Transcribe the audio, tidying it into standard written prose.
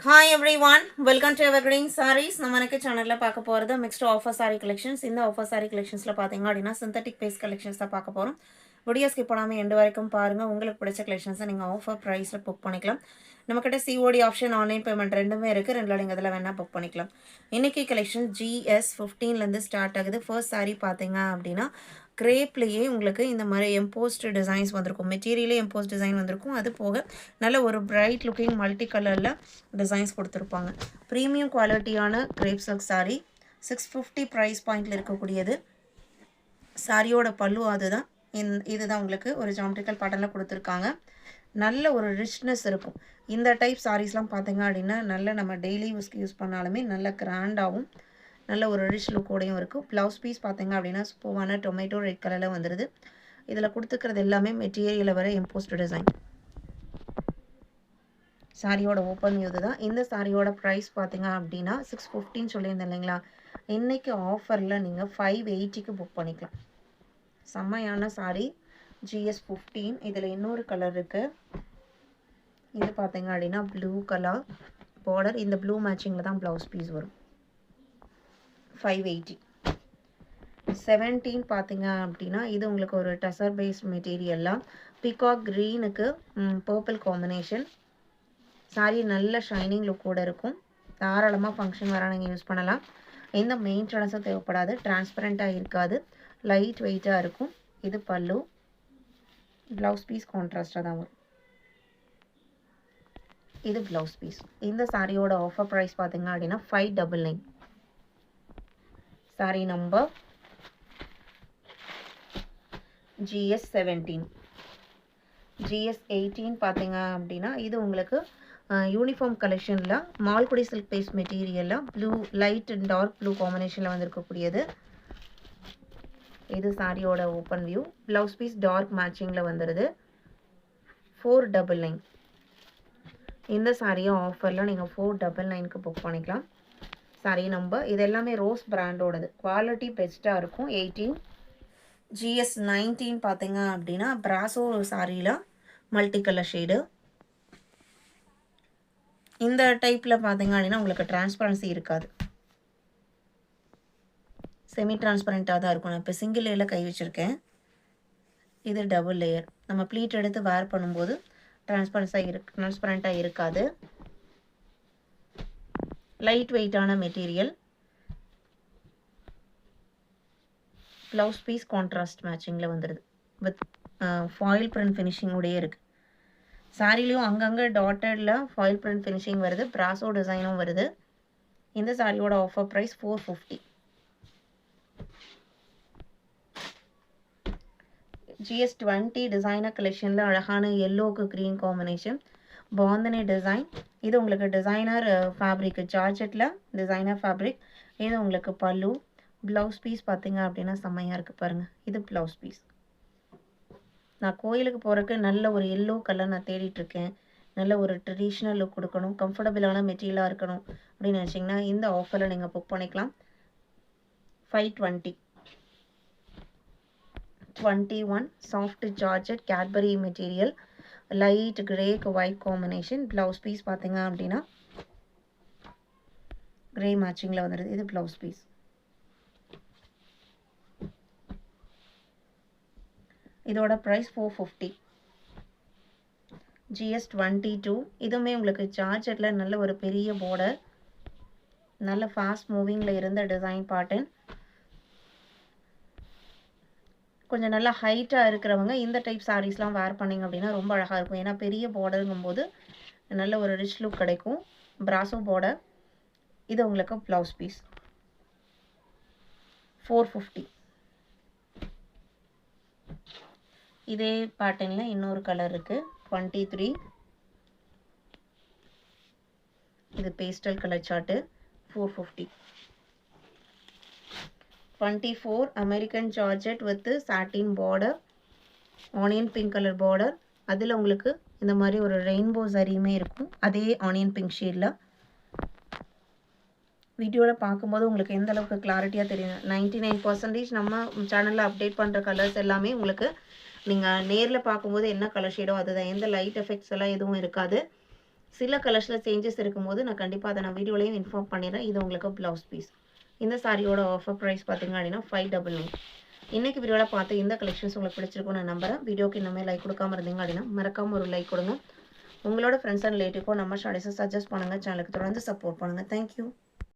Hi everyone, welcome to Evergreen Sarees. நம்ம எனக்கு சேனலில் பார்க்க போகிறது மிக்ஸ்டு ஆஃபர் சாரீ கலெக்ஷன்ஸ். இந்த ஆஃபர் சாரீ கலெக்ஷன்ஸில் பார்த்தீங்க அப்படின்னா சிந்தட்டிக் பேஸ் கலெக்ஷன்ஸ் தான் பார்க்க போகிறோம். வீடியோ ஸ்கிப் பண்ணாமல் எண்டு வரைக்கும் பாருங்கள். உங்களுக்கு பிடிச்ச கலெக்ஷன்ஸை நீங்கள் ஆஃபர் ப்ரைஸில் புக் பண்ணிக்கலாம். நம்மக்கிட்ட சிஓடி ஆப்ஷன், ஆன்லைன் பேமெண்ட் ரெண்டுமே இருக்குது. ரெண்டில் நீங்கள் அதில் வேணால் புக் பண்ணிக்கலாம். இன்றைக்கி கலெக்ஷன் GS 15லேருந்து ஸ்டார்ட் ஆகுது. ஃபர்ஸ்ட் சாரீ பார்த்தீங்க அப்படின்னா கிரேப்லேயே உங்களுக்கு இந்த மாதிரி எம்போஸ்ட் டிசைன்ஸ் வந்திருக்கும். மெட்டீரியலே எம்போஸ்ட் டிசைன் வந்திருக்கும். அது போக நல்ல ஒரு பிரைட் லுக்கிங் மல்டி கலரில் டிசைன்ஸ் கொடுத்துருப்பாங்க. ப்ரீமியம் குவாலிட்டியான கிரேப் சில்க் சாரீ 650 ப்ரைஸ் பாயிண்டில் இருக்கக்கூடியது. சாரியோட பல்லு அதுதான். இதுதான் உங்களுக்கு ஒரு ஜாமெட்ரிக்கல் பேட்டர்னில் கொடுத்துருக்காங்க. நல்ல ஒரு ரிச்னஸ் இருக்கும். இந்த டைப் சாரீஸ்லாம் பார்த்தீங்க அப்படின்னா நல்ல நம்ம டெய்லி யூஸ் பண்ணாலுமே நல்ல கிராண்டாகவும் நல்ல ஒரு ரிச் லுக்கோடையும் இருக்கும். ப்ளவுஸ் பீஸ் பார்த்தீங்க அப்படின்னா சூப்பரான டொமேட்டோ ரெட் கலரில் வந்துடுது. இதில் கொடுத்துக்கிறது எல்லாமே மெட்டீரியலில் வர எம்போஸ்ட் டிசைன். சாரியோட ஓப்பன் வியூ தான். இந்த சாரியோட ப்ரைஸ் பார்த்தீங்க அப்படின்னா 650 சொல்லியிருந்தேன் இல்லைங்களா. இன்றைக்கி ஆஃபரில் நீங்கள் 580க்கு புக் பண்ணிக்கலாம். செம்மையான சாரி GS 15. இதில் இன்னொரு கலர் இருக்குது. இது பார்த்தீங்க அப்படின்னா ப்ளூ கலர் பார்டர். இந்த ப்ளூ மேட்சிங்கில் தான் ப்ளவுஸ் பீஸ் வரும். 580. 17 பார்த்தீங்க அப்படின்னா இது உங்களுக்கு ஒரு டசர் பேஸ் மெட்டீரியல்லாம் பிகாக் க்ரீனுக்கு பர்பிள் காம்பினேஷன். சாரி நல்ல ஷைனிங் லுக்கோடு இருக்கும். தாராளமாக ஃபங்க்ஷன் வர நீங்கள் யூஸ் பண்ணலாம். எந்த மெயின்டெனன்ஸும் தேவைப்படாது. டிரான்ஸ்பரண்ட்டாக இருக்காது. லைட் வெயிட்டாக இருக்கும். இது பல்லு. ப்ளவுஸ் பீஸ் கான்ட்ராஸ்டாக தான் வரும். இது ப்ளவுஸ் பீஸ். இந்த சாரியோட ஆஃபர் ப்ரைஸ் பார்த்தீங்க அப்படின்னா 599. Sorry number GS 17. GS 18 பார்த்தீங்க அப்படின்னா இது உங்களுக்கு யூனிஃபார்ம் கலெக்ஷனில் மால்குடி சில்க் பேஸ் மெட்டீரியலில் blue light and dark blue காம்பினேஷனில் வந்திருக்கக்கூடியது. இது சாரியோட open view. Blouse piece dark மேட்சிங்கில் வந்துடுது. 499. இந்த சாரியும் ஆஃபரில் நீங்கள் 499க்கு புக் பண்ணிக்கலாம். சாரி நம்பர் இது எல்லாமே ரோஸ் பிராண்டோடது. குவாலிட்டி பெஸ்ட்டாக இருக்கும். 18. GS 19 பார்த்தீங்க அப்படின்னா பிராசோ சாரியில் மல்டி கலர் ஷேடு. இந்த டைப்பில் பார்த்தீங்க அப்படின்னா உங்களுக்கு டிரான்ஸ்பரன்சி இருக்காது. செமி டிரான்ஸ்பரண்ட்டாக தான் இருக்கும். நான் இப்போ சிங்கிள் லேயரில் கை வச்சுருக்கேன். இது டபுள் லேயர். நம்ம ப்ளீட் எடுத்து வேர் பண்ணும்போது டிரான்ஸ்பரண்ட்டாக இருக்காது. லைட் வெயிட்டான மெட்டீரியல். ப்ளவுஸ் பீஸ் கான்ட்ராஸ்ட் மேட்சிங்கில் வந்துடுது. வித் ஃபாயில் பிரிண்ட் ஃபினிஷிங்கோடையே இருக்குது. சாரிலையும் அங்கங்கே டாட்டடில் ஃபாயில் பிரிண்ட் ஃபினிஷிங் வருது. பிராசோ டிசைனும் வருது. இந்த சாரியோட ஆஃபர் ப்ரைஸ் 450. GS 20 டிசைனர் கலெக்ஷனில் அழகான எல்லோவுக்கு க்ரீன் காம்பினேஷன் பாந்தனி டிசைன். இது உங்களுக்கு டிசைனர் ஃபேப்ரிக் ஜார்ஜெட்டில் டிசைனர் ஃபேப்ரிக். இது உங்களுக்கு பல்லு. ப்ளவுஸ் பீஸ் பார்த்தீங்க அப்படின்னா செம்மையாக இருக்குது பாருங்கள். இது ப்ளவுஸ் பீஸ். நான் கோயிலுக்கு போகிறதுக்கு நல்ல ஒரு எல்லோ கலர் நான் தேடிட்டுருக்கேன். நல்ல ஒரு ட்ரெடிஷ்னல் லுக் கொடுக்கணும், கம்ஃபர்டபுளான மெட்டீரியலாக இருக்கணும் அப்படின்னு நினச்சிங்கன்னா இந்த ஆஃபரில் நீங்கள் புக் பண்ணிக்கலாம். 520. 21 soft georgette Cadbury material light கிரேக்கு ஒயிட் காம்பினேஷன். ப்ளவுஸ் பீஸ் பார்த்தீங்க அப்படின்னா கிரே மேட்சிங்கில் வந்துடுது. இது ப்ளவுஸ் பீஸ். இதோட ப்ரைஸ் 450. GS 22. இதுவுமே உங்களுக்கு ஜார்ஜெட்டில் நல்ல ஒரு பெரிய பார்டர், நல்ல ஃபாஸ்ட் மூவிங்கில் இருந்த டிசைன் பேட்டர்ன். கொஞ்சம் நல்லா ஹைட்டாக இருக்கிறவங்க இந்த டைப் சாரீஸ்லாம் வேர் பண்ணிங்க அப்படின்னா ரொம்ப அழகாக இருக்கும். ஏன்னா பெரிய பார்டருங்கும்போது நல்ல ஒரு ரிச் லுக் கிடைக்கும். Brasso border. இது உங்களுக்கு ப்ளவுஸ் பீஸ். 450. இதே பேட்டர்னில் இன்னொரு கலர் இருக்குது. 23. இது pastel colour chart. 450. 24 American georgette with satin border, onion pink colour border. அதில் உங்களுக்கு இந்த மாதிரி ஒரு ரெயின்போ சரியுமே இருக்கும். அதே ஆனியன் பிங்க் ஷேடில். வீடியோவில் பார்க்கும்போது உங்களுக்கு எந்த அளவுக்கு கிளாரிட்டியாக தெரியும். 99% நம்ம சேனலில் அப்டேட் பண்ணுற கலர்ஸ் எல்லாமே உங்களுக்கு நீங்கள் நேரில் பார்க்கும்போது என்ன கலர் ஷேடோ அதுதான். எந்த லைட் எஃபெக்ட்ஸ் எல்லாம் எதுவும் இருக்காது. சில கலர்ஸில் சேஞ்சஸ் இருக்கும்போது நான் கண்டிப்பாக அதை நான் வீடியோலையும் இன்ஃபார்ம் பண்ணிடுறேன். இது உங்களுக்கு ப்ளவுஸ் பீஸ். இந்த சாரியோட ஆஃபர் ப்ரைஸ் பார்த்தீங்க அப்படின்னா 599. இன்றைக்கி வீடியோவில் பார்த்து இந்த கலெக்ஷன்ஸ் உங்களுக்கு பிடிச்சிருக்கும்னு நான் நம்புறேன். வீடியோக்கு இன்னுமே லைக் கொடுக்காம இருந்தீங்க அப்படின்னா மறக்காமல் ஒரு லைக் கொடுங்க. உங்களோட ஃப்ரெண்ட்ஸ் அண்ட் ரிலேட்டிவ்க்கும் நம்ம ஷார்ட்ஸை சஜஸ்ட் பண்ணுங்கள். சேனலுக்கு தொடர்ந்து சப்போர்ட் பண்ணுங்கள். தேங்க்யூ.